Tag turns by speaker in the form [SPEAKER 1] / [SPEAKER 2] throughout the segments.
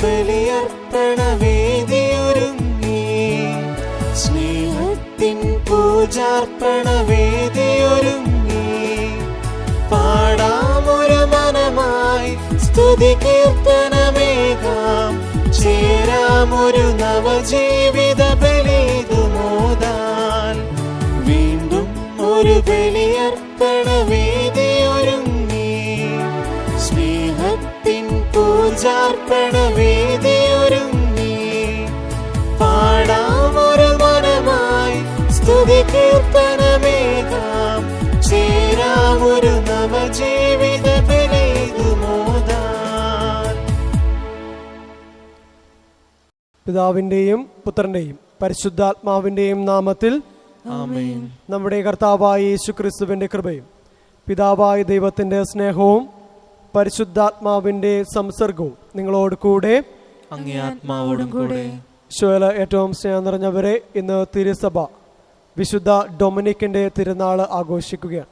[SPEAKER 1] ബലിയർപ്പണവേദിയൊരുങ്ങി, സ്നേഹത്തിൻ പൂജാർപ്പണവേദിയൊരുങ്ങി. പാടാമൊരു മനമായി സ്തുതി കീർത്തനമേകാം, ചേരാമൊരു നവജീവിത ബലിതുമോദാൻ. വീണ്ടും ഒരു ബലിയർപ്പണവേദിയൊരുങ്ങി, സ്നേഹത്തിൻ പൂജാർപ്പണവേദിയൊരുങ്ങി. പാടാമൊരു മനമായി സ്തുതി കീർത്തനമേകാം, ചേരാമൊരു നവജീവിത ബലിതുമോദാൻ.
[SPEAKER 2] പിതാവിൻ്റെയും പുത്രൻ്റെയും പരിശുദ്ധാത്മാവിൻ്റെയും നാമത്തിൽ
[SPEAKER 1] ആമേൻ.
[SPEAKER 2] നമ്മുടെ കർത്താവായ യേശുക്രിസ്തുവിൻ്റെ കൃപയും പിതാവായ ദൈവത്തിൻ്റെ സ്നേഹവും പരിശുദ്ധാത്മാവിൻ്റെ സംസർഗവും നിങ്ങളോട് കൂടെ
[SPEAKER 1] അങ്ങേ ആത്മാവോടും കൂടെ.
[SPEAKER 2] ഈശോയിൽ ഏറ്റവും സ്നേഹം നിറഞ്ഞവരെ, ഇന്ന് തിരുസഭ വിശുദ്ധ ഡൊമിനിക്കിൻ്റെ തിരുനാൾ ആഘോഷിക്കുകയാണ്.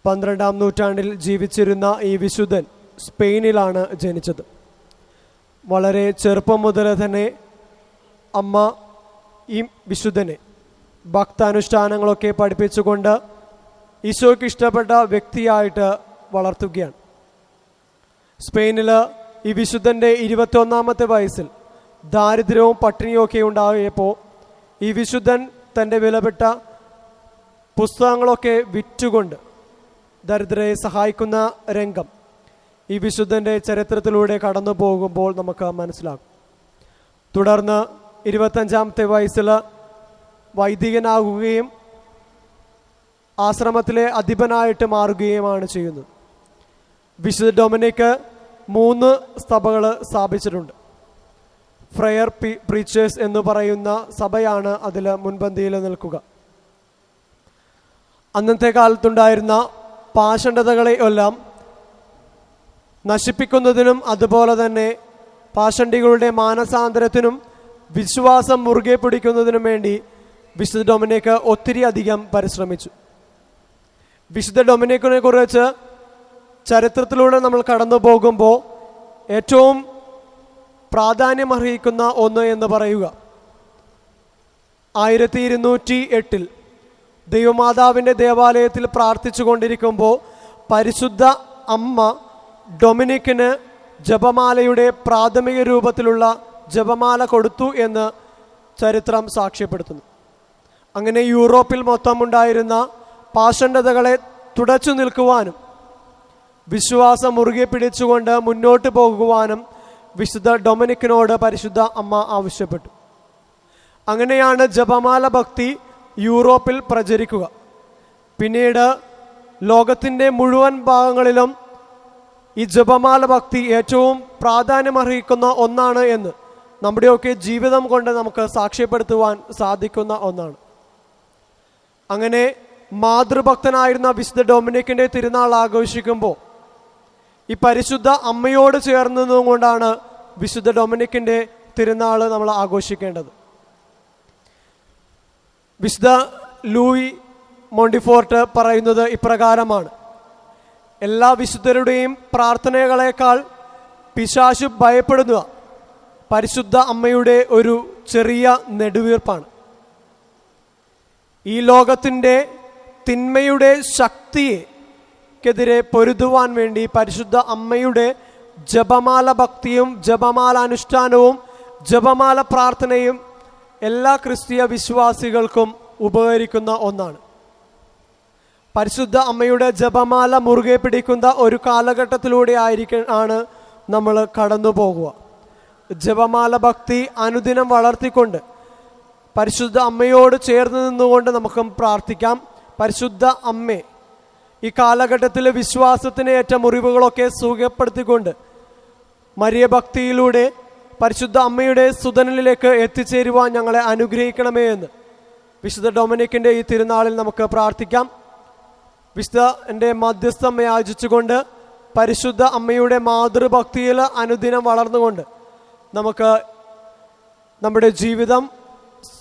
[SPEAKER 2] 12-ാം നൂറ്റാണ്ടിൽ ജീവിച്ചിരുന്ന ഈ വിശുദ്ധൻ സ്പെയിനിലാണ് ജനിച്ചത്. വളരെ ചെറുപ്പം മുതൽ തന്നെ അമ്മ ഈ വിശുദ്ധനെ ഭക്താനുഷ്ഠാനങ്ങളൊക്കെ പഠിപ്പിച്ചുകൊണ്ട് ഈശോയ്ക്ക് ഇഷ്ടപ്പെട്ട വ്യക്തിയായിട്ട് വളർത്തുകയാണ്. സ്പെയിനിൽ ഈ വിശുദ്ധൻ്റെ 21-ാമത്തെ വയസ്സിൽ ദാരിദ്ര്യവും പട്ടിണിയൊക്കെ ഉണ്ടായപ്പോൾ ഈ വിശുദ്ധൻ തൻ്റെ വിലപ്പെട്ട പുസ്തകങ്ങളൊക്കെ വിറ്റുകൊണ്ട് ദരിദ്രരെ സഹായിക്കുന്ന രംഗം ഈ വിശുദ്ധൻ്റെ ചരിത്രത്തിലൂടെ കടന്നു പോകുമ്പോൾ നമുക്ക് മനസ്സിലാകും. തുടർന്ന് 25-ാമത്തെ വയസ്സിൽ വൈദികനാകുകയും ആശ്രമത്തിലെ അധിപനായിട്ട് മാറുകയുമാണ് ചെയ്യുന്നത്. വിശുദ്ധ ഡൊമിനിക്ക് 3 സഭകൾ സ്ഥാപിച്ചിട്ടുണ്ട്. ഫ്രയർ പ്രീച്ചേഴ്സ് എന്ന് പറയുന്ന സഭയാണ് അതിൽ മുൻപന്തിയിൽ നിൽക്കുക. അന്നത്തെ കാലത്തുണ്ടായിരുന്ന പാഷണ്ഡതകളെ എല്ലാം നശിപ്പിക്കുന്നതിനും അതുപോലെ തന്നെ പാഷണ്ഡികളുടെ മാനസാന്തരത്തിനും വിശ്വാസം മുറുകെ പിടിക്കുന്നതിനും വേണ്ടി വിശുദ്ധ ഡൊമിനിക്ക് ഒത്തിരി അധികം പരിശ്രമിച്ചു. വിശുദ്ധ ഡൊമിനിക്കിനെ കുറിച്ച് ചരിത്രത്തിലൂടെ നമ്മൾ കടന്നു പോകുമ്പോൾ ഏറ്റവും പ്രാധാന്യമർഹിക്കുന്ന ഒന്ന് എന്ന് പറയുക, 1208 ദൈവമാതാവിൻ്റെ ദേവാലയത്തിൽ പ്രാർത്ഥിച്ചു കൊണ്ടിരിക്കുമ്പോൾ പരിശുദ്ധ അമ്മ ഡൊമിനിക്കിന് ജപമാലയുടെ പ്രാഥമിക രൂപത്തിലുള്ള ജപമാല കൊടുത്തു എന്ന് ചരിത്രം സാക്ഷ്യപ്പെടുത്തുന്നു. അങ്ങനെ യൂറോപ്പിൽ മൊത്തം ഉണ്ടായിരുന്ന പാഷണ്ഡതകളെ തുടച്ചു നിൽക്കുവാനും വിശ്വാസം മുറുകെ പിടിച്ചുകൊണ്ട് മുന്നോട്ട് പോകുവാനും വിശുദ്ധ ഡൊമിനിക്കിനോട് പരിശുദ്ധ അമ്മ ആവശ്യപ്പെട്ടു. അങ്ങനെയാണ് ജപമാല ഭക്തി യൂറോപ്പിൽ പ്രചരിക്കുക. പിന്നീട് ലോകത്തിൻ്റെ മുഴുവൻ ഭാഗങ്ങളിലും ഈ ജപമാല ഭക്തി ഏറ്റവും പ്രാധാന്യമർഹിക്കുന്ന ഒന്നാണ് എന്ന് നമ്മുടെയൊക്കെ ജീവിതം കൊണ്ട് നമുക്ക് സാക്ഷ്യപ്പെടുത്തുവാൻ സാധിക്കുന്ന ഒന്നാണ്. അങ്ങനെ മാതൃഭക്തനായിരുന്ന വിശുദ്ധ ഡൊമിനിക്കിൻ്റെ തിരുനാൾ ആഘോഷിക്കുമ്പോൾ ഈ പരിശുദ്ധ അമ്മയോട് ചേർന്നതുകൊണ്ടാണ് വിശുദ്ധ ഡൊമിനിക്കിൻ്റെ തിരുനാൾ നമ്മൾ ആഘോഷിക്കേണ്ടത്. വിശുദ്ധ ലൂയി മോണ്ടിഫോർട്ട് പറയുന്നത് ഇപ്രകാരമാണ്: എല്ലാ വിശുദ്ധരുടെയും പ്രാർത്ഥനകളേക്കാൾ പിശാചു ഭയപ്പെടുക പരിശുദ്ധ അമ്മയുടെ ഒരു ചെറിയ നെടുവീർപ്പാണ്. ഈ ലോകത്തിൻ്റെ തിന്മയുടെ ശക്തിയെക്കെതിരെ പൊരുതുവാൻ വേണ്ടി പരിശുദ്ധ അമ്മയുടെ ജപമാല ഭക്തിയും ജപമാല അനുഷ്ഠാനവും ജപമാല പ്രാർത്ഥനയും എല്ലാ ക്രിസ്തീയ വിശ്വാസികൾക്കും ഉപകരിക്കുന്ന ഒന്നാണ്. പരിശുദ്ധ അമ്മയുടെ ജപമാല മുറുകെ പിടിക്കുന്ന ഒരു കാലഘട്ടത്തിലൂടെ ആണ് നമ്മൾ കടന്നു പോകുക. ജപമാല ഭക്തി അനുദിനം വളർത്തിക്കൊണ്ട് പരിശുദ്ധ അമ്മയോട് ചേർന്ന് നിന്നുകൊണ്ട് നമുക്ക് പ്രാർത്ഥിക്കാം. പരിശുദ്ധ അമ്മേ, ഈ കാലഘട്ടത്തിൽ വിശ്വാസത്തിന് ഏറ്റ മുറിവുകളൊക്കെ സുഖപ്പെടുത്തിക്കൊണ്ട് മരിയ ഭക്തിയിലൂടെ പരിശുദ്ധ അമ്മയുടെ സുതനിലേക്ക് എത്തിച്ചേരുവാൻ ഞങ്ങളെ അനുഗ്രഹിക്കണമേ എന്ന് വിശുദ്ധ ഡൊമിനിക്കിൻ്റെ ഈ തിരുനാളിൽ നമുക്ക് പ്രാർത്ഥിക്കാം. വിശുദ്ധൻ്റെ മധ്യസ്ഥം യാചിച്ചുകൊണ്ട് പരിശുദ്ധ അമ്മയുടെ മാതൃഭക്തിയിൽ അനുദിനം വളർന്നുകൊണ്ട് നമുക്ക് നമ്മുടെ ജീവിതം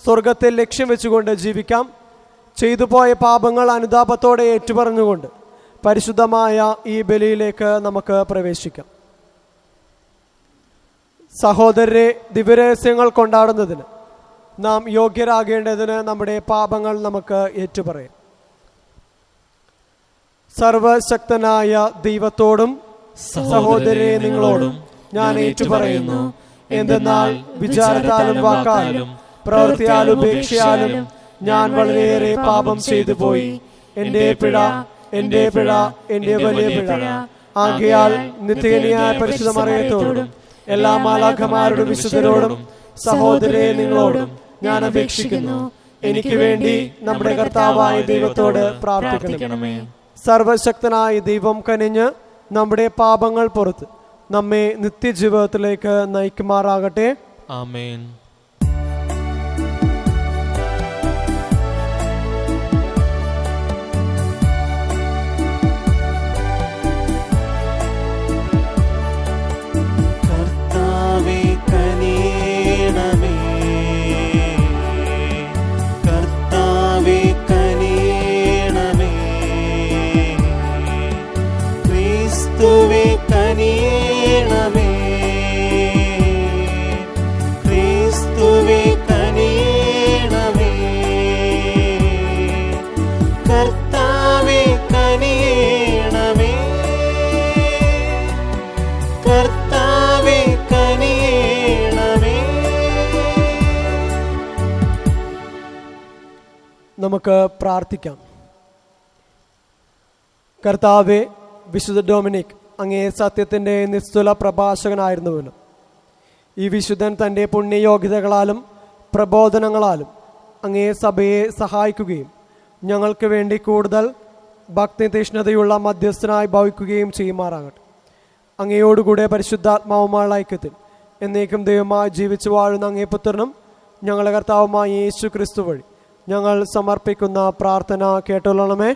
[SPEAKER 2] സ്വർഗത്തെ ലക്ഷ്യം വെച്ചുകൊണ്ട് ജീവിക്കാം. ചെയ്തു പോയ പാപങ്ങൾ അനുതാപത്തോടെ ഏറ്റുപറഞ്ഞുകൊണ്ട് പരിശുദ്ധമായ ഈ ബലിയിലേക്ക് നമുക്ക് പ്രവേശിക്കാം. സഹോദരരെ, ദിവ്യരഹസ്യങ്ങൾ കൊണ്ടാടുന്നതിന് നാം യോഗ്യരാകേണ്ടതിന് നമ്മുടെ പാപങ്ങൾ നമുക്ക് ഏറ്റുപറയാം. സർവശക്തനായ ദൈവത്തോടും സഹോദരരെ നിങ്ങളോടും ഞാൻ ഏറ്റുപറയുന്നു. എന്തെന്നാൽ വിചാരത്താലും വാക്കാലും പ്രവൃത്തിയാലും ഉപേക്ഷയാലും ഞാൻ വളരെയേറെ പാപം ചെയ്തു പോയി. എന്റെ പിഴ, എന്റെ പിഴ, എന്റെ വലിയ പിഴ. ആകയാൽ നിത്യകന്യായ പരിശുദ്ധ മറിയത്തോടും എല്ലാ മാലാഖമാരോടും വിശുദ്ധരോടും സഹോദരരെ നിങ്ങളോടും ഞാൻ അപേക്ഷിക്കുന്നു, എനിക്ക് വേണ്ടി നമ്മുടെ കർത്താവായ ദൈവത്തോട് പ്രാർത്ഥിക്കണമേ. സർവശക്തനായ ദൈവം കനിഞ്ഞ് നമ്മുടെ പാപങ്ങൾ പുറത്ത് നമ്മെ നിത്യജീവിതത്തിലേക്ക് നയിക്കുമാറാകട്ടെ.
[SPEAKER 1] ആമേൻ. കർത്താവേ കനിയണമേ, കർത്താവേ കനിയണമേ, ക്രിസ്തുവേ കനിയണമേ, ക്രിസ്തുവേ കനിയണമേ, കർത്താവേ കനിയണമേ, കർത്താവേ കനിയണമേ.
[SPEAKER 2] നമുക്ക് പ്രാർത്ഥിക്കാം. കർത്താവേ, വിശുദ്ധ ഡൊമിനിക് അങ്ങേ സത്യത്തിൻ്റെ നിസ്തുല പ്രഭാഷകനായിരുന്നുവല്ലോ. ഈ വിശുദ്ധൻ തൻ്റെ പുണ്യയോഗ്യതകളാലും പ്രബോധനങ്ങളാലും അങ്ങേ സഭയെ സഹായിക്കുകയും ഞങ്ങൾക്ക് വേണ്ടി കൂടുതൽ ഭക്തിതീഷ്ണതയുള്ള മധ്യസ്ഥനായി ഭവിക്കുകയും ചെയ്യുമാറാകട്ടെ. അങ്ങയോടുകൂടെ പരിശുദ്ധാത്മാവുമായുള്ള ഐക്യത്തിൽ എന്നേക്കും ദൈവമായി ജീവിച്ചു വാഴുന്ന അങ്ങേ പുത്രനും ഞങ്ങളുടെ കർത്താവുമായ യേശു ക്രിസ്തു വഴി ഞങ്ങൾ സമർപ്പിക്കുന്ന പ്രാർത്ഥന കേട്ടുകൊള്ളണമേ.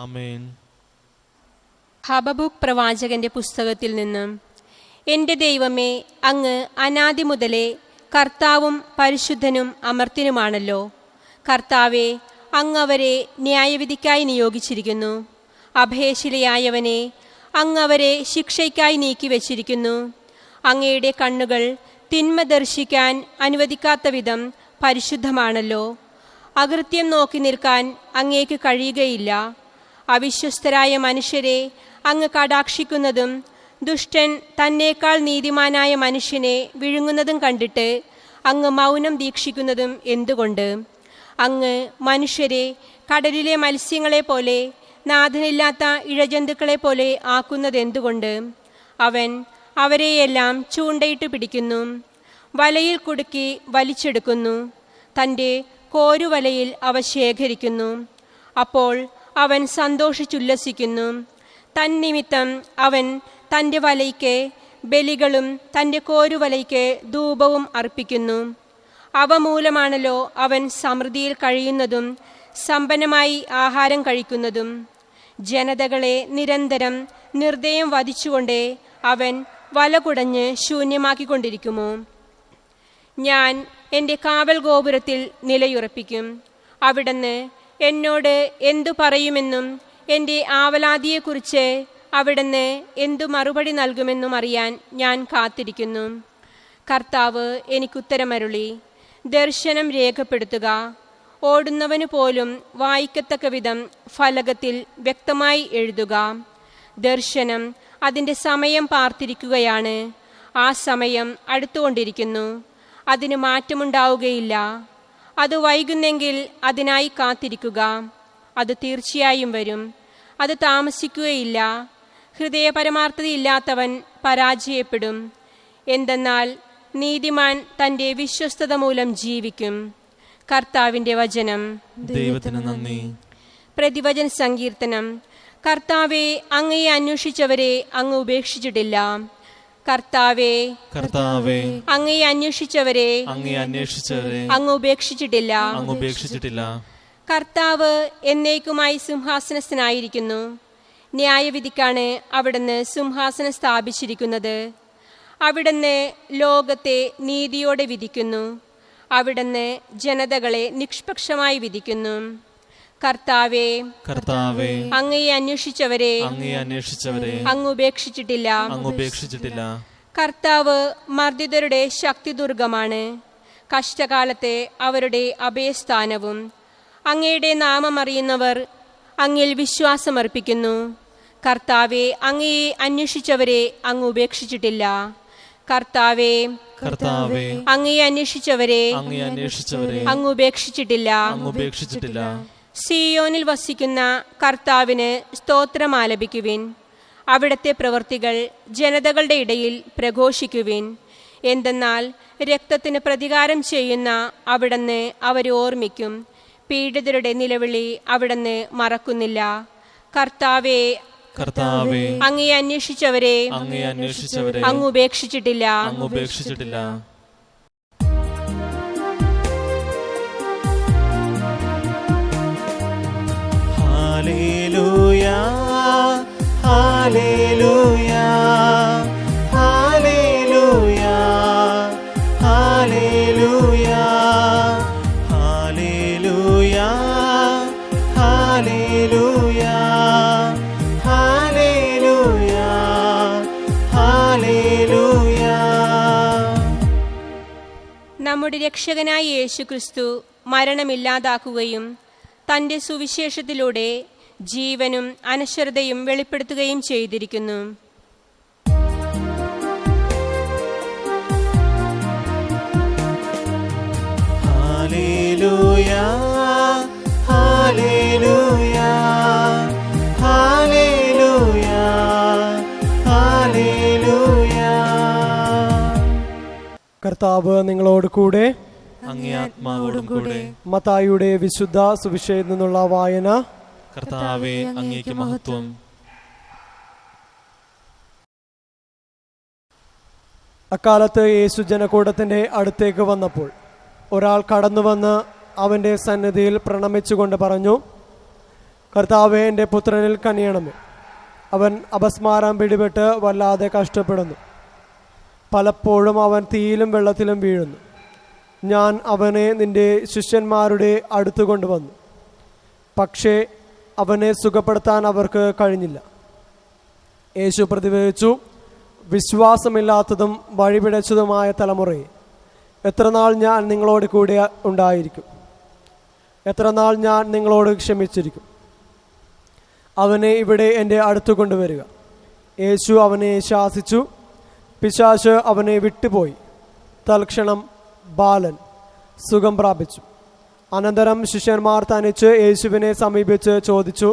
[SPEAKER 1] ആമേൻ.
[SPEAKER 3] ഹബബൂക്ക് പ്രവാചകന്റെ പുസ്തകത്തിൽ നിന്നും: എൻ്റെ ദൈവമേ, അങ്ങ് അനാദി മുതലേ കർത്താവും പരിശുദ്ധനും അമർത്യനുമാണല്ലോ. കർത്താവെ, അങ്ങ് അവരെ ന്യായവിധിക്കായി നിയോഗിച്ചിരിക്കുന്നു. അഭയശിലയായവനെ, അങ്ങ് അവരെ ശിക്ഷയ്ക്കായി നീക്കിവെച്ചിരിക്കുന്നു. അങ്ങയുടെ കണ്ണുകൾ തിന്മ ദർശിക്കാൻ അനുവദിക്കാത്ത വിധം പരിശുദ്ധമാണല്ലോ. അകൃത്യം നോക്കി നിൽക്കാൻ അങ്ങേക്ക് കഴിയുകയില്ല. അവിശ്വസ്തരായ മനുഷ്യരെ അങ്ങ് കടാക്ഷിക്കുന്നതും ദുഷ്ടൻ തന്നേക്കാൾ നീതിമാനായ മനുഷ്യനെ വിഴുങ്ങുന്നതും കണ്ടിട്ട് അങ്ങ് മൗനം ദീക്ഷിക്കുന്നതും എന്തുകൊണ്ട്? അങ്ങ് മനുഷ്യരെ കടലിലെ മത്സ്യങ്ങളെ പോലെ, നാഥനില്ലാത്ത ഇഴജന്തുക്കളെ പോലെ ആക്കുന്നതെന്തുകൊണ്ട്? അവൻ അവരെയെല്ലാം ചൂണ്ടയിട്ട് പിടിക്കുന്നു, വലയിൽ കുടുക്കി വലിച്ചെടുക്കുന്നു, തൻ്റെ കോരുവലയിൽ അവ ശേഖരിക്കുന്നു. അപ്പോൾ അവൻ സന്തോഷിച്ചുല്ലസിക്കുന്നു. തന്നിമിത്തം അവൻ തൻ്റെ വലയ്ക്ക് ബലികളും തൻ്റെ കോരുവലയ്ക്ക് ധൂപവും അർപ്പിക്കുന്നു. അവ മൂലമാണല്ലോ അവൻ സമൃദ്ധിയിൽ കഴിയുന്നതും സമ്പന്നമായി ആഹാരം കഴിക്കുന്നതും. ജനതകളെ നിരന്തരം നിർദ്ദയം വധിച്ചുകൊണ്ടേ അവൻ വല കുടഞ്ഞ് ശൂന്യമാക്കിക്കൊണ്ടിരിക്കുമോ? ഞാൻ എൻ്റെ കാവൽ ഗോപുരത്തിൽ നിലയുറപ്പിക്കും. അവിടുന്ന് എന്നോട് എന്തു പറയുമെന്നും എൻ്റെ ആവലാതിയെക്കുറിച്ച് അവിടുന്ന് എന്തു മറുപടി നൽകുമെന്നും അറിയാൻ ഞാൻ കാത്തിരിക്കുന്നു. കർത്താവ് എനിക്കുത്തരമരുളി: ദർശനം രേഖപ്പെടുത്തുക. ഓടുന്നവന് പോലും വായിക്കത്തക്ക വിധം ഫലകത്തിൽ വ്യക്തമായി എഴുതുക. ദർശനം അതിൻ്റെ സമയം പാർത്തിരിക്കുകയാണ്. ആ സമയം അടുത്തുകൊണ്ടിരിക്കുന്നു. അതിന് മാറ്റമുണ്ടാവുകയില്ല. അത് വൈകുന്നെങ്കിൽ അതിനായി കാത്തിരിക്കുക. അത് തീർച്ചയായും വരും. അത് താമസിക്കുകയില്ല. ഹൃദയപരമാർത്ഥതയില്ലാത്തവൻ പരാജയപ്പെടും. എന്തെന്നാൽ നീതിമാൻ തൻ്റെ വിശ്വസ്തത മൂലം ജീവിക്കും. കർത്താവിൻ്റെ വചനം.
[SPEAKER 1] ദൈവത്തിന് നന്ദി.
[SPEAKER 3] പ്രതിവചന സങ്കീർത്തനം. കർത്താവെ, അങ്ങയെ അന്വേഷിച്ചവരെ അങ്ങ് ഉപേക്ഷിച്ചിട്ടില്ല. കർത്താവെ,
[SPEAKER 1] കർത്താവേ,
[SPEAKER 3] അങ്ങയെ അന്വേഷിച്ചവരെ അങ്ങ് ഉപേക്ഷിച്ചിട്ടില്ല. കർത്താവ് എന്നേക്കുമായി സിംഹാസനസ്ഥനായിരിക്കുന്നു. ന്യായവിധിക്കാണ് അവിടുന്ന് സിംഹാസനം സ്ഥാപിച്ചിരിക്കുന്നത്. അവിടുന്ന് ലോകത്തെ നീതിയോടെ വിധിക്കുന്നു. അവിടുന്ന് ജനതകളെ നിഷ്പക്ഷമായി വിധിക്കുന്നു. കർത്താവേ, അങ്ങയെ അന്വേഷിച്ചവരെ അങ്ങ് ഉപേക്ഷിച്ചിട്ടില്ല. കർത്താവ് മർദ്ദിതരുടെ ശക്തിദുർഗമാണ്, കഷ്ടകാലത്തെ അവരുടെ അഭയസ്ഥാനവും. അങ്ങയുടെ നാമമറിയുന്നവർ അങ്ങിൽ വിശ്വാസമർപ്പിക്കുന്നു. കർത്താവെ, അങ്ങയെ അന്വേഷിച്ചവരെ അങ്ങ് ഉപേക്ഷിച്ചിട്ടില്ല. കർത്താവെ,
[SPEAKER 1] കർത്താവേ,
[SPEAKER 3] അങ്ങയെ അന്വേഷിച്ചവരെ അങ്ങ് ഉപേക്ഷിച്ചിട്ടില്ല. സിയോനിൽ വസിക്കുന്ന കർത്താവിന് സ്തോത്രമാലപിക്കുവിൻ. അവിടുത്തെ പ്രവൃത്തികൾ ജനതകളുടെ ഇടയിൽ പ്രഘോഷിക്കുവിൻ. എന്തെന്നാൽ രക്തത്തിന് പ്രതികാരം ചെയ്യുന്ന അവിടുന്ന് അവരെ ഓർമ്മിക്കും. പീഡിതരുടെ നിലവിളി അവിടുന്ന് മറക്കുന്നില്ല. കർത്താവേ, അങ്ങയെ അന്വേഷിച്ചവരെ അങ്ങ് ഉപേക്ഷിച്ചിട്ടില്ല.
[SPEAKER 1] ഹല്ലേലൂയാ, ഹല്ലേലൂയാ, ഹല്ലേലൂയാ, ഹല്ലേലൂയാ, ഹല്ലേലൂയാ, ഹല്ലേലൂയാ, ഹല്ലേലൂയാ, ഹല്ലേലൂയാ.
[SPEAKER 3] നമ്മുടെ രക്ഷകനായ യേശുക്രിസ്തു മരണമില്ലാതാക്കുകയും തന്റെ സുവിശേഷത്തിലൂടെ ജീവനും അനശ്വരതയും വെളിപ്പെടുത്തുകയും ചെയ്തിരിക്കുന്നു.
[SPEAKER 1] ഹല്ലേലൂയാ, ഹല്ലേലൂയാ, ഹല്ലേലൂയാ, ഹല്ലേലൂയാ.
[SPEAKER 2] കർത്താവ് നിങ്ങളോട് കൂടെ,
[SPEAKER 1] അങ്ങേ ആത്മാവോടും കൂടെ.
[SPEAKER 2] മത്തായിയുടെ വിശുദ്ധ സുവിശേഷത്തിൽ നിന്നുള്ള വായന.
[SPEAKER 1] കർത്താവേ, അങ്ങേക്ക് മഹത്വം.
[SPEAKER 2] അക്കാലത്ത് യേശു ജനക്കൂട്ടത്തിന്റെ അടുത്തേക്ക് വന്നപ്പോൾ ഒരാൾ കടന്നു വന്ന് അവന്റെ സന്നിധിയിൽ പ്രണമിച്ചുകൊണ്ട് പറഞ്ഞു, കർത്താവേ, എൻ്റെ പുത്രനിൽ കനിയണമേ. അവൻ അപസ്മാരം പിടിപെട്ട് വല്ലാതെ കഷ്ടപ്പെടുന്നു. പലപ്പോഴും അവൻ തീയിലും വെള്ളത്തിലും വീഴുന്നു. ഞാൻ അവനെ നിന്റെ ശിഷ്യന്മാരുടെ അടുത്ത് കൊണ്ടുവന്നു, പക്ഷേ അവനെ സുഖപ്പെടുത്താൻ അവർക്ക് കഴിഞ്ഞില്ല. യേശു പ്രതിവചിച്ചു, വിശ്വാസമില്ലാത്തതും വഴിപിഴച്ചതുമായ തലമുറയെ, എത്രനാൾ ഞാൻ നിങ്ങളോട് കൂടെ ഉണ്ടായിരിക്കും? എത്രനാൾ ഞാൻ നിങ്ങളോട് ക്ഷമിച്ചിരിക്കും? അവനെ ഇവിടെ എൻ്റെ അടുത്ത് കൊണ്ടുവരിക. യേശു അവനെ ശാസിച്ചു. പിശാച് അവനെ വിട്ടുപോയി. തൽക്ഷണം ബാലൻ സുഖം പ്രാപിച്ചു. അനന്തരം ശിഷ്യന്മാർ തനിച്ച് യേശുവിനെ സമീപിച്ച് ചോദിച്ചു,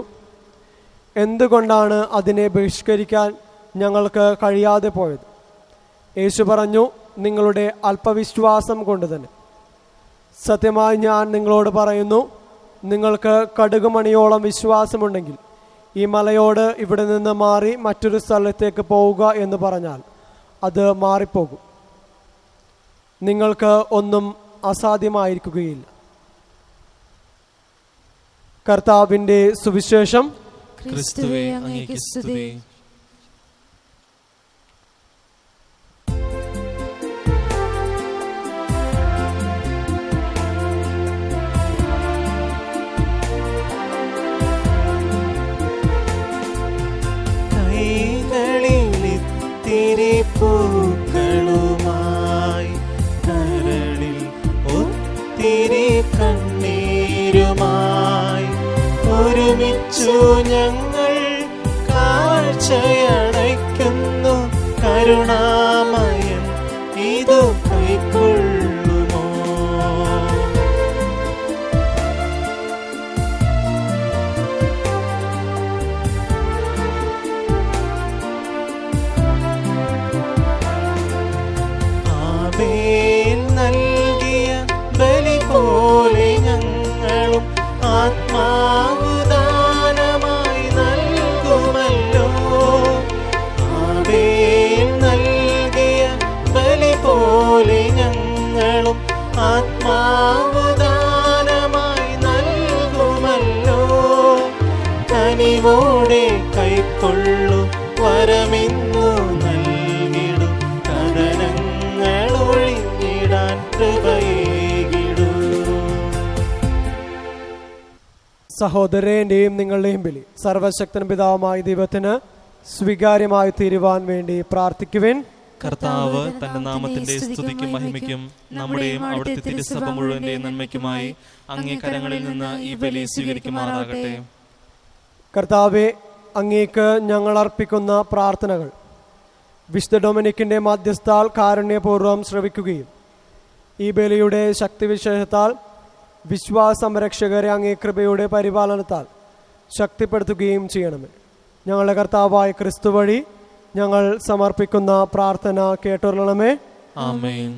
[SPEAKER 2] എന്തുകൊണ്ടാണ് അതിനെ ബഹിഷ്കരിക്കാൻ ഞങ്ങൾക്ക് കഴിയാതെ പോയത്? യേശു പറഞ്ഞു, നിങ്ങളുടെ അല്പവിശ്വാസം കൊണ്ട് തന്നെ. സത്യമായി ഞാൻ നിങ്ങളോട് പറയുന്നു, നിങ്ങൾക്ക് കടുകുമണിയോളം വിശ്വാസമുണ്ടെങ്കിൽ ഈ മലയോട് ഇവിടെ നിന്ന് മാറി മറ്റൊരു സ്ഥലത്തേക്ക് പോവുക എന്ന് പറഞ്ഞാൽ അത് മാറിപ്പോകും. നിങ്ങൾക്ക് ഒന്നും അസാധ്യമായിരിക്കുകയില്ല. കർത്താവിൻ്റെ സുവിശേഷം.
[SPEAKER 1] ക്രിസ്തുവേ, അങ്ങേക്ക് സ്തുതി. കൈകളിലിത്തിരി പൂക്കളുമായി, കരളിൽ ഒത്തിരി കണ്ണീരുമായി, ഒരുമിച്ചു ഞങ്ങൾ കാഴ്ചയണയ്ക്കുന്നു. കരുണാമയൻ ഇതു കൈക്കൊള്ളുമോ? ആബേൽ നൽകിയ ബലി പോലെ ഞങ്ങളും ആത്മാവുദാനമായി നൽകുമല്ലോ. ആബേൽ നൽകിയ ബലി പോലെ ഞങ്ങളും ആത്മാവുദാനമായി നൽകുമല്ലോ. കനിവോടെ കൈക്കൊള്ളു വരമിന്നു നൽകിടും, കഥനങ്ങൾ ഒഴിഞ്ഞിടാൻ കൃപയേകിടും.
[SPEAKER 2] സഹോദരന്റെയും നിങ്ങളുടെയും ബലി സർവശക്തൻ പിതാവുമായ ദൈവത്തിന് സ്വീകാര്യമായി തീരുവാൻ വേണ്ടി പ്രാർത്ഥിക്കുവിൻ.
[SPEAKER 1] കർത്താവ് തന്റെ നാമത്തിന്റെ സ്തുതിക്കും മഹിമയ്ക്കും നമ്മുടെയും അവിടുത്തെ തിരുസഭ മുഴുവന്റെയും നന്മയ്ക്കുമായി അങ്ങേ കരങ്ങളിൽ നിന്ന് ഈ ബലി സ്വീകരിക്കുമാറാകട്ടെ.
[SPEAKER 2] കർത്താവെ, അങ്ങേക്ക് ഞങ്ങൾ അർപ്പിക്കുന്ന പ്രാർത്ഥനകൾ വിശുദ്ധ ഡൊമിനിക്കിന്റെ മധ്യസ്ഥാൽ കാരുണ്യപൂർവ്വം ശ്രവിക്കുകയും ഈ ബലിയുടെ ശക്തിവിശേഷത്താൽ വിശ്വാസ സംരക്ഷകരെ അങ്ങേ കൃപയുടെ പരിപാലനത്താൽ ശക്തിപ്പെടുത്തുകയും ചെയ്യണമേ. ഞങ്ങളുടെ കർത്താവായ ക്രിസ്തു വഴി ഞങ്ങൾ സമർപ്പിക്കുന്ന പ്രാർത്ഥന കേട്ടുകൊള്ളണമേ.
[SPEAKER 1] ആമേൻ.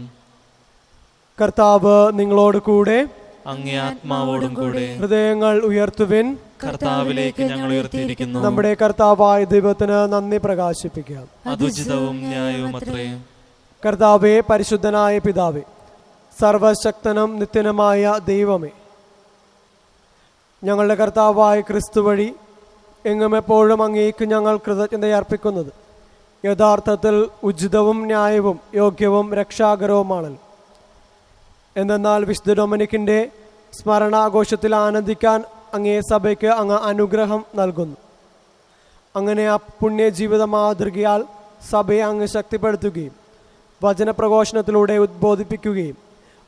[SPEAKER 2] കർത്താവ് നിങ്ങളോട് കൂടെ,
[SPEAKER 1] അങ്ങേ ആത്മാവോടും കൂടെ.
[SPEAKER 2] ഹൃദയങ്ങൾ ഉയർത്തുവിൻ.
[SPEAKER 1] കർത്താവിലേക്ക് ഞങ്ങൾ ഉയർത്തിയിരിക്കുന്നു.
[SPEAKER 2] നമ്മുടെ കർത്താവായ ദൈവത്തിന് നന്ദി പ്രകാശിപ്പിക്കാം.
[SPEAKER 1] അതുചിതവും ന്യായവും അത്രേ.
[SPEAKER 2] കർത്താവേ, പരിശുദ്ധനായ പിതാവേ, സർവശക്തനും നിത്യനുമായ ദൈവമേ, ഞങ്ങളുടെ കർത്താവായ ക്രിസ്തു വഴി എങ്ങും എപ്പോഴും അങ്ങേക്ക് ഞങ്ങൾ കൃതജ്ഞതയർപ്പിക്കുന്നത് യഥാർത്ഥത്തിൽ ഉചിതവും ന്യായവും യോഗ്യവും രക്ഷാകരവുമാണല്ലോ. എന്തെന്നാൽ വിശുദ്ധ ഡൊമിനിക്കിൻ്റെ സ്മരണാഘോഷത്തിൽ ആനന്ദിക്കാൻ അങ്ങേ സഭയ്ക്ക് അങ്ങ് അനുഗ്രഹം നൽകുന്നു. അങ്ങനെ ആ പുണ്യജീവിത മാതൃകയാൽ സഭയെ അങ്ങ് ശക്തിപ്പെടുത്തുകയും വചനപ്രഘോഷണത്തിലൂടെ ഉദ്ബോധിപ്പിക്കുകയും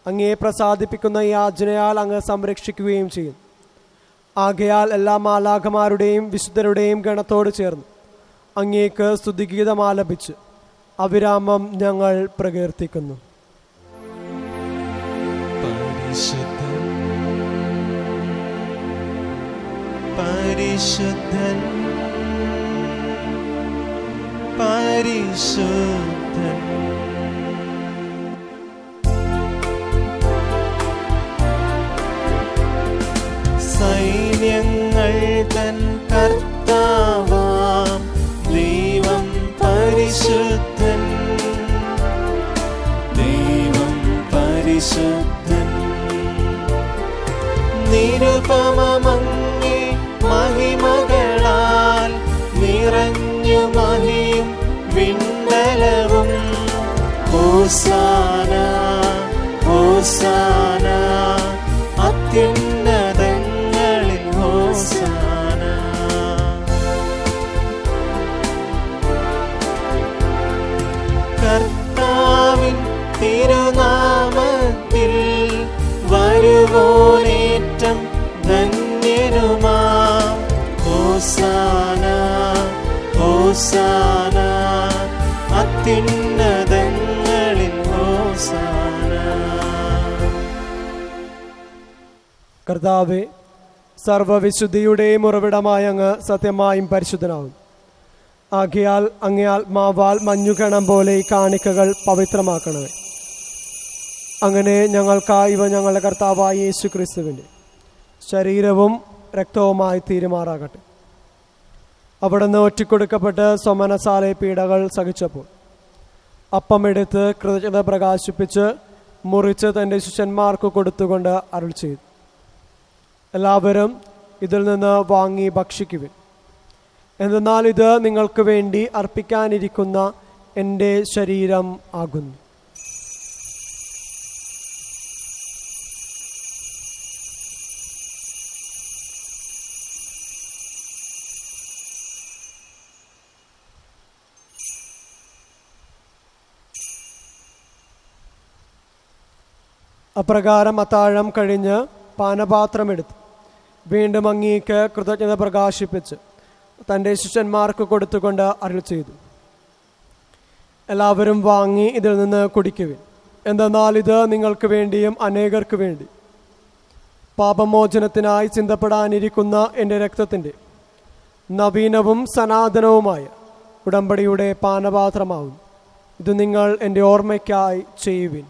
[SPEAKER 2] അങ്ങേ പ്രസാദിപ്പിക്കുന്ന ഈ യാചനയാൽ അങ്ങ് സംരക്ഷിക്കുകയും ചെയ്യും. ആകയാൽ എല്ലാ മാലാഖമാരുടെയും വിശുദ്ധരുടെയും ഗണത്തോട് ചേർന്ന് അങ്ങേക്ക് സ്തുതിഗീതം ആലപിച്ച് അവിരാമം ഞങ്ങൾ പ്രകീർത്തിക്കുന്നു.
[SPEAKER 1] പരിശുദ്ധൻ, പരിശുദ്ധൻ, പരിശുദ്ധൻ. സൈന്യങ്ങൾ തൻ കർത്താവാം ദൈവം പരിശുദ്ധൻ, ദൈവം പരിശുദ്ധൻ. നിരുപമമങ്ങേ മഹിമകളാൽ നിറഞ്ഞു മഹിയും വിണ്ടലവും. ഹോസാന, ഹോസാന, അത്യുന്നതങ്ങളിൽ ഹോസാന. കർത്താവിൻ തിരുനാമത്തിൽ വരുവോനേറ്റം ധന്യനുമാം. ഹോസാന, ഹോസാന, അത്യുന്നതങ്ങളിൽ ഹോസാന.
[SPEAKER 2] കർത്താവേ, സർവവിശുദ്ധിയുടെയും ഉറവിടമായ അങ്ങ് സത്യമായും പരിശുദ്ധനാവും. ആകയാൽ അങ്ങേ ആത്മാവാൽ മഞ്ഞുകണം പോലെ ഈ കാണിക്കകൾ പവിത്രമാക്കണമേ. അങ്ങനെ ഞങ്ങൾക്കായി ഇവ ഞങ്ങളുടെ കർത്താവായ യേശു ക്രിസ്തുവിൻ്റെ ശരീരവും രക്തവുമായി തീരുമാറാകട്ടെ. അവിടുന്ന് ഒറ്റിക്കൊടുക്കപ്പെട്ട് സ്വമനസാലെ പീഡകൾ സഹിച്ചപ്പോൾ അപ്പമെടുത്ത് കൃതജ്ഞത പ്രകാശിപ്പിച്ച് മുറിച്ച് തൻ്റെ ശിഷ്യന്മാർക്ക് കൊടുത്തുകൊണ്ട് അരുൾ ചെയ്തു, എല്ലാവരും ഇതിൽ നിന്ന് വാങ്ങി ഭക്ഷിക്കുവിൻ. എന്തെന്നാൽ ഇത് നിങ്ങൾക്ക് വേണ്ടി അർപ്പിക്കാനിരിക്കുന്ന എൻ്റെ ശരീരം ആകുന്നു. അപ്രകാരം അത്താഴം കഴിഞ്ഞ് പാനപാത്രമെടുത്ത് വീണ്ടും അങ്ങേക്ക് കൃതജ്ഞത പ്രകാശിപ്പിച്ച് തൻ്റെ ശിഷ്യന്മാർക്ക് കൊടുത്തുകൊണ്ട് അരുൾ ചെയ്തു, എല്ലാവരും വാങ്ങി ഇതിൽ നിന്ന് കുടിക്കുവിൻ. എന്തെന്നാൽ ഇത് നിങ്ങൾക്ക് വേണ്ടിയും അനേകർക്ക് വേണ്ടി പാപമോചനത്തിനായി ചിന്തപ്പെടാനിരിക്കുന്ന എൻ്റെ രക്തത്തിൻ്റെ നവീനവും സനാതനവുമായ ഉടമ്പടിയുടെ പാനപാത്രമാവും. ഇത് നിങ്ങൾ എൻ്റെ ഓർമ്മയ്ക്കായി ചെയ്യുവിൻ.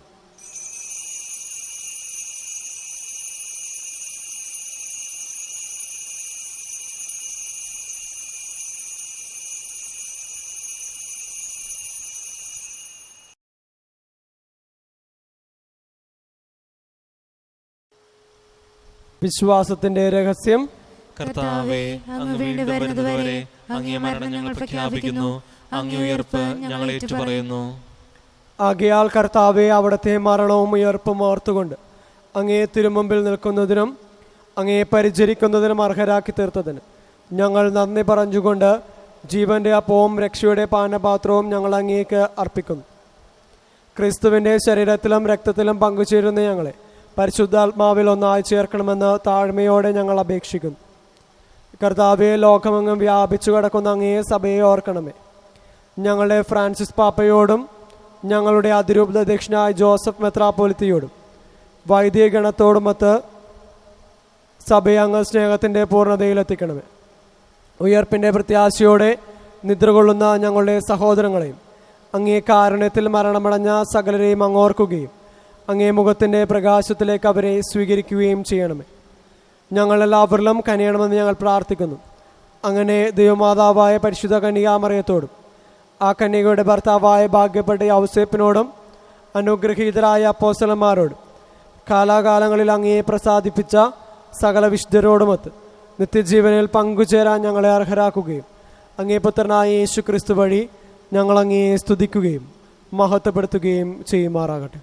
[SPEAKER 2] വിശ്വാസത്തിന്റെ രഹസ്യം.
[SPEAKER 1] കർത്താവേ, അങ്ങ് വീണ്ടും വരുന്നതുവരെ അങ്ങേ മരണം ഞങ്ങൾ പ്രഖ്യാപിക്കുന്നു, അങ്ങേ ഉയർപ്പ് ഞങ്ങൾ ഏറ്റുപറയുന്നു.
[SPEAKER 2] ആകയാൽ കർത്താവെ, അവിടുത്തെ മരണവും ഉയർപ്പും ഓർത്തുകൊണ്ട് അങ്ങേ തിരുമുമ്പിൽ നിൽക്കുന്നതിനും അങ്ങേ പരിചരിക്കുന്നതിനും അർഹരാക്കി തീർത്തതിന് ഞങ്ങൾ നന്ദി പറഞ്ഞുകൊണ്ട് ജീവന്റെ അപ്പവും രക്ഷയുടെ പാനപാത്രവും ഞങ്ങൾ അങ്ങേക്ക് അർപ്പിക്കുന്നു. ക്രിസ്തുവിൻ്റെ ശരീരത്തിലും രക്തത്തിലും പങ്കുചേരുന്ന ഞങ്ങളെ പരിശുദ്ധാത്മാവിൽ ഒന്നായി ചേർക്കണമെന്ന് താഴ്മയോടെ ഞങ്ങൾ അപേക്ഷിക്കുന്നു. കർത്താവെ, ലോകമെങ്ങും വ്യാപിച്ചു കിടക്കുന്ന അങ്ങേ സഭയെ ഓർക്കണമേ. ഞങ്ങളുടെ ഫ്രാൻസിസ് പാപ്പയോടും ഞങ്ങളുടെ അതിരൂപത അധ്യക്ഷനായ ജോസഫ് മെത്രാപ്പൊലിത്തയോടും വൈദികഗണത്തോടുമൊത്ത് സഭയെ അങ്ങ് സ്നേഹത്തിൻ്റെ പൂർണ്ണതയിലെത്തിക്കണമേ. ഉയർപ്പിൻ്റെ പ്രത്യാശയോടെ നിദ്രകൊള്ളുന്ന ഞങ്ങളുടെ സഹോദരങ്ങളെയും അങ്ങേ കാരുണ്യത്തിൽ മരണമടഞ്ഞ സകലരെയും അങ്ങോർക്കുകയും അങ്ങേ മുഖത്തിൻ്റെ പ്രകാശത്തിലേക്ക് അവരെ സ്വീകരിക്കുകയും ചെയ്യണമേ. ഞങ്ങളെല്ലാവരിലും കനിയണമെന്ന് ഞങ്ങൾ പ്രാർത്ഥിക്കുന്നു. അങ്ങനെ ദൈവമാതാവായ പരിശുദ്ധ കന്യകാമറിയത്തോടും ആ കന്യകയുടെ ഭർത്താവായ ഭാഗ്യപ്പെട്ട യൗസേപ്പിനോടും അനുഗ്രഹീതരായ അപ്പോസ്തലന്മാരോടും കാലാകാലങ്ങളിൽ അങ്ങയെ പ്രസാദിപ്പിച്ച സകല വിശുദ്ധരോടുമൊത്ത് നിത്യജീവനിൽ പങ്കുചേരാൻ ഞങ്ങളെ അർഹരാക്കുകയും അങ്ങേ പുത്രനായ യേശു ക്രിസ്തു വഴി ഞങ്ങൾ അങ്ങയെ സ്തുതിക്കുകയും മഹത്വപ്പെടുത്തുകയും ചെയ്യുമാറാകട്ടെ.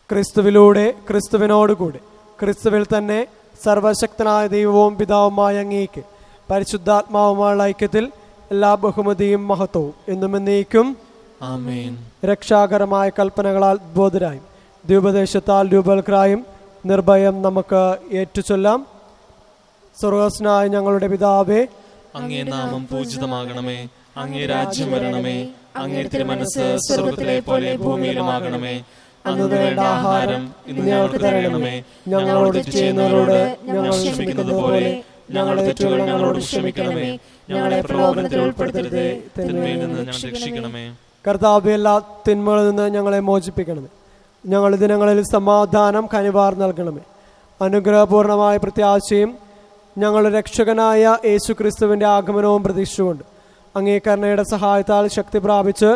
[SPEAKER 2] ക്രിസ്തുവിലൂടെ, ക്രിസ്തുവിനോടുകൂടെ, ക്രിസ്തുവിൽ തന്നെ സർവശക്തനായ ദൈവവും പിതാവുമായ അങ്ങേക്ക് പരിശുദ്ധാത്മാവുമായുള്ള ഐക്യത്തിൽ എല്ലാ ബഹുമതിയും മഹത്വവും എന്നും എന്നേക്കും
[SPEAKER 1] ആമേൻ.
[SPEAKER 2] രക്ഷാകരമായ കൽപ്പനകളാൽ ബോധരായും ദൈവോപദേശത്താൽ രൂപവൽക്കരായും നിർഭയം നമുക്ക് ഏറ്റുചൊല്ലാം. സ്വർഗ്ഗസ്ഥനായ ഞങ്ങളുടെ പിതാവേ,
[SPEAKER 1] അങ്ങേ നാമം പൂജിതമാകണമേ. അങ്ങേ രാജ്യം വരണമേ. അങ്ങേ തിരുമനസ്സ് സ്വർഗ്ഗത്തിലെ പോലെ ഭൂമിയിലുമാകണമേ.
[SPEAKER 2] അന്ന് വേണ്ട ആഹാരം ഇന്ന് ഞങ്ങൾക്ക് തരണമേ. ഞങ്ങളോട് തെറ്റ് ചെയ്യുന്നവരോട് ഞങ്ങൾ ക്ഷമിക്കുന്നത് പോലെ ഞങ്ങളുടെ തെറ്റുകൾ ഞങ്ങളോട് ക്ഷമിക്കണമേ. ഞങ്ങളെ പ്രലോഭനത്തിൽ ഉൾപ്പെടുത്തരുതേ, തിന്മയിൽ നിന്ന് ഞങ്ങളെ രക്ഷിക്കണമേ. കർത്താവേ, എല്ലാ തിന്മകളിൽ നിന്ന് ഞങ്ങളെ മോചിപ്പിക്കണമേ. ഞങ്ങളുടെ ദിനങ്ങളിൽ സമാധാനം കനിവാർ നൽകണമേ. അനുഗ്രഹപൂർണമായ പ്രത്യാശയും ഞങ്ങളുടെ രക്ഷകനായ യേശു ക്രിസ്തുവിൻ്റെ ആഗമനവും പ്രതീക്ഷിച്ചുകൊണ്ട് അങ്ങേ കരുണയുടെ സഹായത്താൽ ശക്തി പ്രാപിച്ച്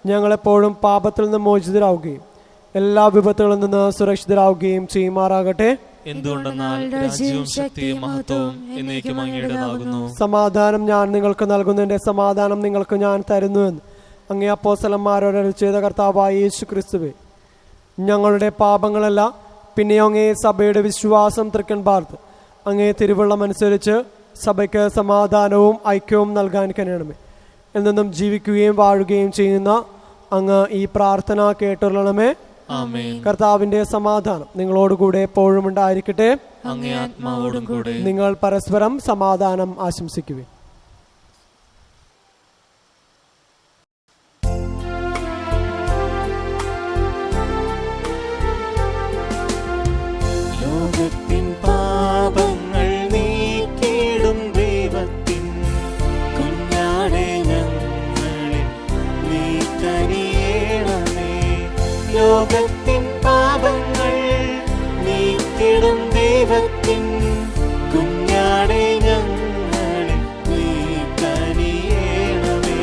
[SPEAKER 2] ഞങ്ങളെപ്പോഴും പാപത്തിൽ നിന്ന് മോചിതരാവുകയും എല്ലാ വിപത്തുകളിൽ നിന്ന് സുരക്ഷിതരാവുകയും ചെയ്യുമാറാകട്ടെ.
[SPEAKER 1] എന്തുകൊണ്ടെന്നാൽ രാജ്യവും ശക്തിയും മഹത്വവും എന്നേക്കും അങ്ങയുടേതാകുന്നു.
[SPEAKER 2] സമാധാനം ഞാൻ നിങ്ങൾക്ക് നൽകുന്നതിന്റെ സമാധാനം നിങ്ങൾക്ക് ഞാൻ തരുന്നുവെന്ന് അങ്ങേ അപ്പോസ്തലന്മാരോട് അരുളി ചെയ്ത കർത്താവായ യേശു ക്രിസ്തുവേ, ഞങ്ങളുടെ പാപങ്ങളല്ല പിന്നെ അങ്ങേ സഭയുടെ വിശ്വാസം തൃക്കൺ പാർത്ത് അങ്ങേ തിരുവള്ളമനുസരിച്ച് സഭയ്ക്ക് സമാധാനവും ഐക്യവും നൽകാൻ കഴിയണമേ. എന്നെന്നും ജീവിക്കുകയും വാഴുകയും ചെയ്യുന്ന അങ്ങ് ഈ പ്രാർത്ഥന കേട്ടുള്ളണമേ.
[SPEAKER 1] ആമേൻ.
[SPEAKER 2] കർത്താവിന്റെ സമാധാനം നിങ്ങളോടുകൂടെ എപ്പോഴും ഉണ്ടായിരിക്കട്ടെ.
[SPEAKER 1] അങ്ങേ ആത്മാവോടും കൂടെ.
[SPEAKER 2] നിങ്ങൾ പരസ്പരം സമാധാനം ആശംസിക്കുവിൻ.
[SPEAKER 1] ലോകത്തിൻ പാപങ്ങൾ നീക്കിടും ദൈവത്തിൻ കുഞ്ഞാടേ, ഞങ്ങളിൽ നീ കനിയേണമേ. ലോകത്തിൻ പാപങ്ങൾ നീക്കിടും ദൈവത്തിൻ കുഞ്ഞാടേ, ഞങ്ങളിൽ നീ കനിയേണമേ.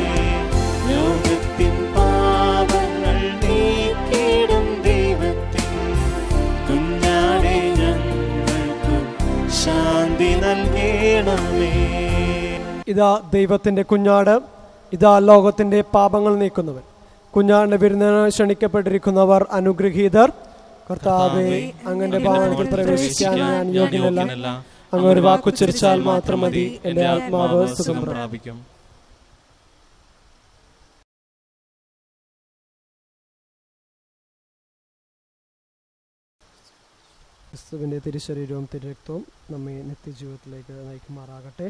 [SPEAKER 1] ലോകത്തിൻ പാപങ്ങൾ നീക്കിടും ദൈവത്തിൻ കുഞ്ഞാടേ, ഞങ്ങൾക്ക് ശാന്തി നൽകണമേ.
[SPEAKER 2] ഇതാ ദൈവത്തിന്റെ കുഞ്ഞാട്, ഇതാ ലോകത്തിന്റെ പാപങ്ങൾ നീക്കുന്നവൻ. കുഞ്ഞാടിന്റെ വിരുന്നിന് ക്ഷണിക്കപ്പെട്ടിരിക്കുന്നവർ അനുഗ്രഹീതർ. കർത്താവേ, അങ്ങന്റെ ഭവനത്തിൽ പ്രവേശിക്കാൻ ഞാൻ യോഗ്യനല്ല. അങ്ങ് ഒരു വാക്കുച്ചരിച്ചാൽ മാത്രം മതി, എന്റെ ആത്മാവ് സുഖം പ്രാപിക്കും. ക്രിസ്തുവിന്റെ തിരുശരീരവും തിരുരക്തവും നമ്മെ നിത്യജീവിതത്തിലേക്ക് നയിക്കുമാറാകട്ടെ.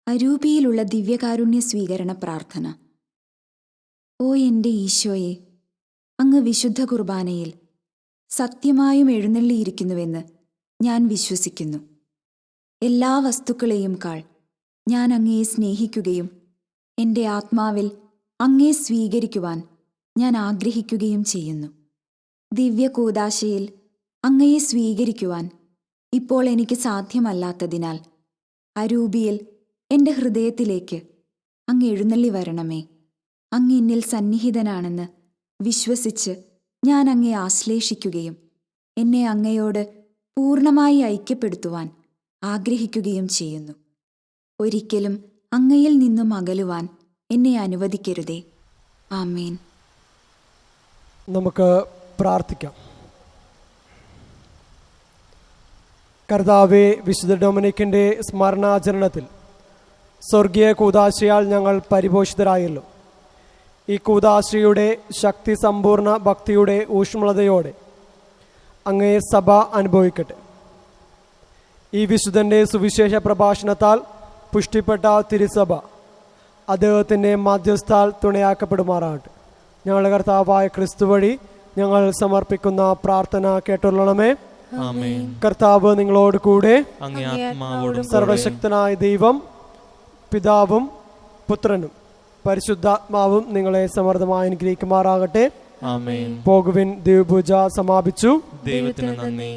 [SPEAKER 4] അരൂപിയിലുള്ള ദിവ്യകാരുണ്യ സ്വീകരണ പ്രാർത്ഥന. ഓ എൻ്റെ ഈശോയെ, അങ്ങ് വിശുദ്ധ കുർബാനയിൽ സത്യമായും എഴുന്നള്ളിയിരിക്കുന്നുവെന്ന് ഞാൻ വിശ്വസിക്കുന്നു. എല്ലാ വസ്തുക്കളെയും കാൾ ഞാൻ അങ്ങയെ സ്നേഹിക്കുകയും എൻ്റെ ആത്മാവിൽ അങ്ങയെ സ്വീകരിക്കുവാൻ ഞാൻ ആഗ്രഹിക്കുകയും ചെയ്യുന്നു. ദിവ്യകൂദാശയിൽ അങ്ങയെ സ്വീകരിക്കുവാൻ ഇപ്പോൾ എനിക്ക് സാധ്യമല്ലാത്തതിനാൽ അരൂപിയിൽ എൻ്റെ ഹൃദയത്തിലേക്ക് അങ്ങ് എഴുന്നള്ളി വരണമേ. അങ്ങ് എന്നിൽ സന്നിഹിതനാണെന്ന് വിശ്വസിച്ച് ഞാൻ അങ്ങയെ ആശ്ലേഷിക്കുകയും എന്നെ അങ്ങയോട് പൂർണ്ണമായി ഐക്യപ്പെടുത്തുവാൻ ആഗ്രഹിക്കുകയും ചെയ്യുന്നു. ഒരിക്കലും അങ്ങയിൽ നിന്നും അകലുവാൻ എന്നെ അനുവദിക്കരുതേ. ആമേൻ.
[SPEAKER 2] നമുക്ക് പ്രാർത്ഥിക്കാം. കർത്താവേ, വിശുദ്ധ ഡൊമിനിക്കിൻ്റെ സ്മരണാചരണത്തിൽ സ്വർഗീയ കൂദാശയാൽ ഞങ്ങൾ പരിപോഷിതരായല്ലോ. ഈ കൂദാശയുടെ ശക്തി സമ്പൂർണ്ണ ഭക്തിയുടെ ഊഷ്മളതയോടെ അങ്ങേ സഭ അനുഭവിക്കട്ടെ. ഈ വിശുദ്ധൻ്റെ സുവിശേഷ പ്രഭാഷണത്താൽ പുഷ്ടിപ്പെട്ട തിരുസഭ അദ്ദേഹത്തിൻ്റെ മധ്യസ്ഥാൽ തുണയാക്കപ്പെടുമാറാകട്ടെ. ഞങ്ങളുടെ കർത്താവായ ക്രിസ്തു വഴി ഞങ്ങൾ സമർപ്പിക്കുന്ന പ്രാർത്ഥന കേട്ടുള്ളണമേ. കർത്താവ് നിങ്ങളോട് കൂടെ. സർവശക്തനായ ദൈവം പിതാവും പുത്രനും പരിശുദ്ധാത്മാവും നിങ്ങളെ സമൃദ്ധമായി അനുഗ്രഹിക്കുമാറാകട്ടെ. പോകുവിൻ. ദൈവപൂജ സമാപിച്ചു.
[SPEAKER 1] ദൈവത്തിന് നന്ദി.